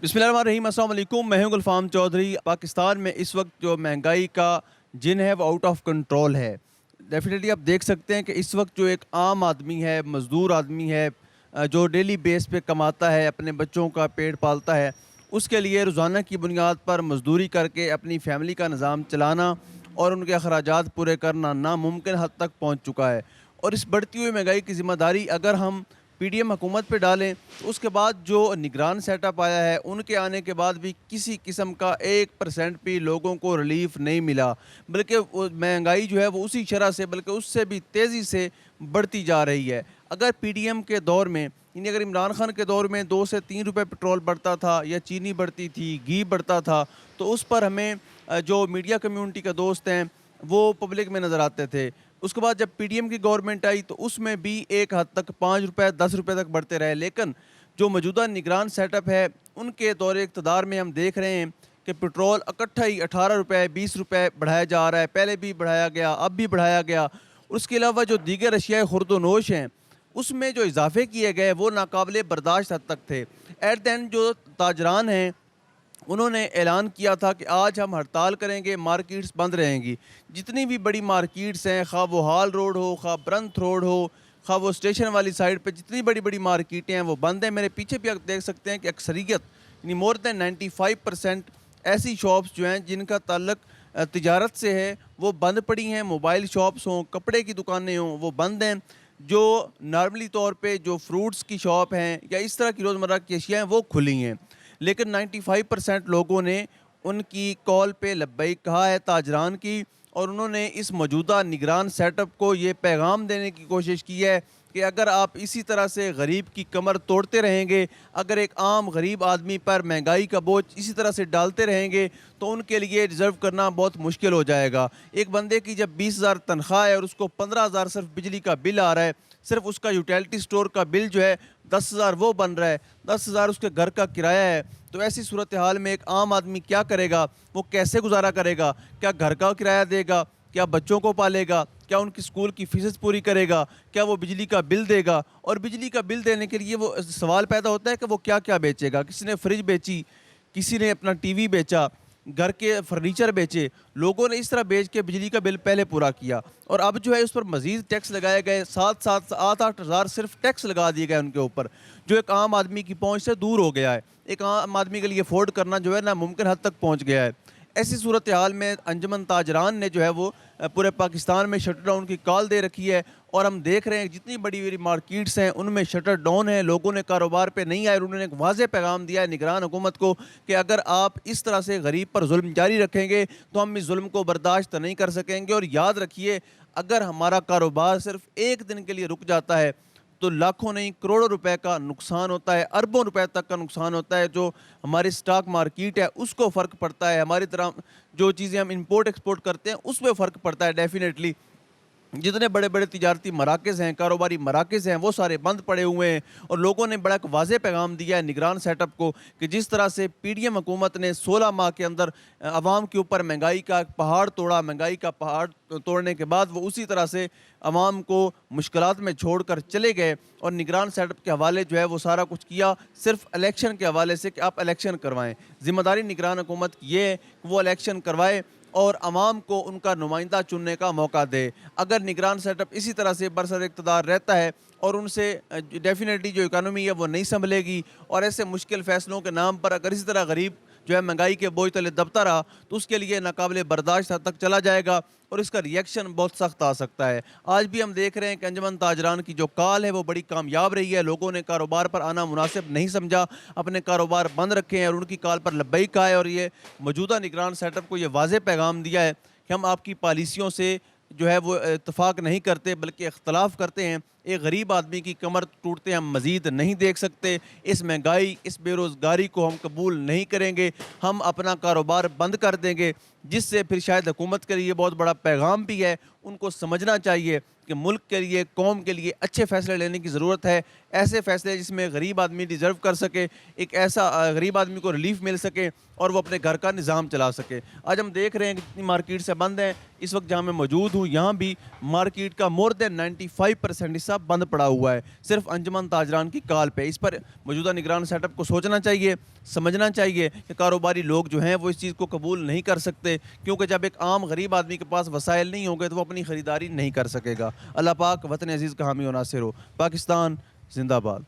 بسم اللہ الرحمن الرحیم، السلام علیکم۔ میں ہوں گلفام چودھری۔ پاکستان میں اس وقت جو مہنگائی کا جن ہے وہ آؤٹ آف کنٹرول ہے۔ ڈیفینیٹلی آپ دیکھ سکتے ہیں کہ اس وقت جو ایک عام آدمی ہے، مزدور آدمی ہے، جو ڈیلی بیس پہ کماتا ہے، اپنے بچوں کا پیٹ پالتا ہے، اس کے لیے روزانہ کی بنیاد پر مزدوری کر کے اپنی فیملی کا نظام چلانا اور ان کے اخراجات پورے کرنا ناممکن حد تک پہنچ چکا ہے۔ اور اس بڑھتی ہوئی مہنگائی کی ذمہ داری اگر ہم پی ڈی ایم حکومت پہ ڈالیں تو اس کے بعد جو نگران سیٹ اپ آیا ہے ان کے آنے کے بعد بھی کسی قسم کا 1% بھی لوگوں کو ریلیف نہیں ملا، بلکہ مہنگائی جو ہے وہ اسی شرح سے بلکہ اس سے بھی تیزی سے بڑھتی جا رہی ہے۔ اگر پی ڈی ایم کے دور میں یعنی اگر عمران خان کے دور میں 2 سے 3 روپے پٹرول بڑھتا تھا یا چینی بڑھتی تھی، گھی بڑھتا تھا، تو اس پر ہمیں جو میڈیا کمیونٹی کے دوست ہیں وہ پبلک میں نظر آتے تھے۔ اس کے بعد جب پی ڈی ایم کی گورنمنٹ آئی تو اس میں بھی ایک حد تک 5 روپے 10 روپے تک بڑھتے رہے، لیکن جو موجودہ نگران سیٹ اپ ہے ان کے دور اقتدار میں ہم دیکھ رہے ہیں کہ پٹرول اکٹھا ہی 18 روپے 20 روپے بڑھایا جا رہا ہے۔ پہلے بھی بڑھایا گیا، اب بھی بڑھایا گیا۔ اس کے علاوہ جو دیگر اشیاء خورد و نوش ہیں اس میں جو اضافے کیے گئے وہ ناقابل برداشت حد تک تھے۔ ایٹ دی اینڈ جو تاجران ہیں انہوں نے اعلان کیا تھا کہ آج ہم ہڑتال کریں گے، مارکیٹس بند رہیں گی۔ جتنی بھی بڑی مارکیٹس ہیں، خواہ وہ ہال روڈ ہو، خواہ برنتھ روڈ ہو، خواہ وہ اسٹیشن والی سائڈ پہ جتنی بڑی بڑی مارکیٹیں ہیں وہ بند ہیں۔ میرے پیچھے بھی آپ دیکھ سکتے ہیں کہ اکثریت یعنی مور دین 95% ایسی شاپس جو ہیں جن کا تعلق تجارت سے ہے وہ بند پڑی ہیں۔ موبائل شاپس ہوں، کپڑے کی دکانیں ہوں، وہ بند ہیں۔ جو نارملی طور پہ جو فروٹس کی شاپ ہیں یا اس طرح کی روزمرہ کی اشیاء ہیں وہ کھلی ہیں، لیکن 95% لوگوں نے ان کی کال پہ لبیک کہا ہے، تاجران کی، اور انہوں نے اس موجودہ نگران سیٹ اپ کو یہ پیغام دینے کی کوشش کی ہے کہ اگر آپ اسی طرح سے غریب کی کمر توڑتے رہیں گے، اگر ایک عام غریب آدمی پر مہنگائی کا بوجھ اسی طرح سے ڈالتے رہیں گے تو ان کے لیے ریزرو کرنا بہت مشکل ہو جائے گا۔ ایک بندے کی جب 20,000 تنخواہ ہے اور اس کو 15,000 صرف بجلی کا بل آ رہا ہے، صرف اس کا یوٹیلٹی سٹور کا بل جو ہے 10,000 وہ بن رہا ہے، 10,000 اس کے گھر کا کرایہ ہے، تو ایسی صورتحال میں ایک عام آدمی کیا کرے گا؟ وہ کیسے گزارا کرے گا؟ کیا گھر کا کرایہ دے گا؟ کیا بچوں کو پالے گا؟ کیا ان کی اسکول کی فیسز پوری کرے گا؟ کیا وہ بجلی کا بل دے گا؟ اور بجلی کا بل دینے کے لیے وہ سوال پیدا ہوتا ہے کہ وہ کیا کیا بیچے گا۔ کسی نے فریج بیچی، کسی نے اپنا ٹی وی بیچا، گھر کے فرنیچر بیچے، لوگوں نے اس طرح بیچ کے بجلی کا بل پہلے پورا کیا، اور اب جو ہے اس پر مزید ٹیکس لگائے گئے، 7-8 ہزار صرف ٹیکس لگا دیے گئے ان کے اوپر، جو ایک عام آدمی کی پہنچ سے دور ہو گیا ہے۔ ایک عام آدمی کے لیے افورڈ کرنا جو ہے ناممکن حد تک پہنچ گیا ہے۔ ایسی صورتحال میں انجمن تاجران نے جو ہے وہ پورے پاکستان میں شٹر ڈاؤن کی کال دے رکھی ہے، اور ہم دیکھ رہے ہیں جتنی بڑی بڑی مارکیٹس ہیں ان میں شٹر ڈاؤن ہے، لوگوں نے کاروبار پہ نہیں آئے۔ انہوں نے ایک واضح پیغام دیا ہے نگران حکومت کو کہ اگر آپ اس طرح سے غریب پر ظلم جاری رکھیں گے تو ہم اس ظلم کو برداشت نہیں کر سکیں گے، اور یاد رکھیے اگر ہمارا کاروبار صرف ایک دن کے لیے رک جاتا ہے تو لاکھوں نہیں کروڑوں روپے کا نقصان ہوتا ہے، اربوں روپے تک کا نقصان ہوتا ہے۔ جو ہماری سٹاک مارکیٹ ہے اس کو فرق پڑتا ہے، ہماری طرح جو چیزیں ہم امپورٹ ایکسپورٹ کرتے ہیں اس میں فرق پڑتا ہے۔ ڈیفینیٹلی جتنے بڑے بڑے تجارتی مراکز ہیں، کاروباری مراکز ہیں، وہ سارے بند پڑے ہوئے ہیں، اور لوگوں نے بڑا ایک واضح پیغام دیا ہے نگران سیٹ اپ کو کہ جس طرح سے پی ڈی ایم حکومت نے 16 ماہ کے اندر عوام کے اوپر مہنگائی کا پہاڑ توڑا، مہنگائی کا پہاڑ توڑنے کے بعد وہ اسی طرح سے عوام کو مشکلات میں چھوڑ کر چلے گئے، اور نگران سیٹ اپ کے حوالے جو ہے وہ سارا کچھ کیا صرف الیکشن کے حوالے سے کہ آپ الیکشن کروائیں۔ ذمہ داری نگران حکومت کی یہ ہے کہ وہ الیکشن کروائے اور عوام کو ان کا نمائندہ چننے کا موقع دے۔ اگر نگران سیٹ اپ اسی طرح سے برسر اقتدار رہتا ہے اور ان سے ڈیفینیٹلی جو اکانومی ہے وہ نہیں سنبھلے گی، اور ایسے مشکل فیصلوں کے نام پر اگر اسی طرح غریب جو ہے مہنگائی کے بوجھ تلے دبتا رہا تو اس کے لیے ناقابل برداشت حد تک چلا جائے گا، اور اس کا ریئیکشن بہت سخت آ سکتا ہے۔ آج بھی ہم دیکھ رہے ہیں کہ انجمن تاجران کی جو کال ہے وہ بڑی کامیاب رہی ہے، لوگوں نے کاروبار پر آنا مناسب نہیں سمجھا، اپنے کاروبار بند رکھے ہیں اور ان کی کال پر لبیک کہا ہے، اور یہ موجودہ نگران سیٹ اپ کو یہ واضح پیغام دیا ہے کہ ہم آپ کی پالیسیوں سے جو ہے وہ اتفاق نہیں کرتے بلکہ اختلاف کرتے ہیں۔ ایک غریب آدمی کی کمر ٹوٹتے ہم مزید نہیں دیکھ سکتے، اس مہنگائی، اس بے روزگاری کو ہم قبول نہیں کریں گے، ہم اپنا کاروبار بند کر دیں گے، جس سے پھر شاید حکومت کے لیے بہت بڑا پیغام بھی ہے۔ ان کو سمجھنا چاہیے کہ ملک کے لیے، قوم کے لیے اچھے فیصلے لینے کی ضرورت ہے، ایسے فیصلے جس میں غریب آدمی ڈیزرو کر سکے، ایک ایسا غریب آدمی کو ریلیف مل سکے اور وہ اپنے گھر کا نظام چلا سکے۔ آج ہم دیکھ رہے ہیں کہ جتنی مارکیٹ سے بند ہیں، اس وقت جہاں میں موجود ہوں یہاں بھی مارکیٹ کا مور دین 95% حصہ بند پڑا ہوا ہے صرف انجمن تاجران کی کال پہ. اس پر موجودہ نگران سیٹ اپ کو سوچنا چاہیے, سمجھنا چاہیے کہ کاروباری لوگ جو ہیں وہ اس چیز کو قبول نہیں کر سکتے, کیونکہ جب ایک عام غریب آدمی کے پاس وسائل نہیں ہوں گے تو وہ اپنی خریداری نہیں کر سکے گا. اللہ پاک وطن عزیز کا حامی و ناصر ہو. پاکستان زندہ باد.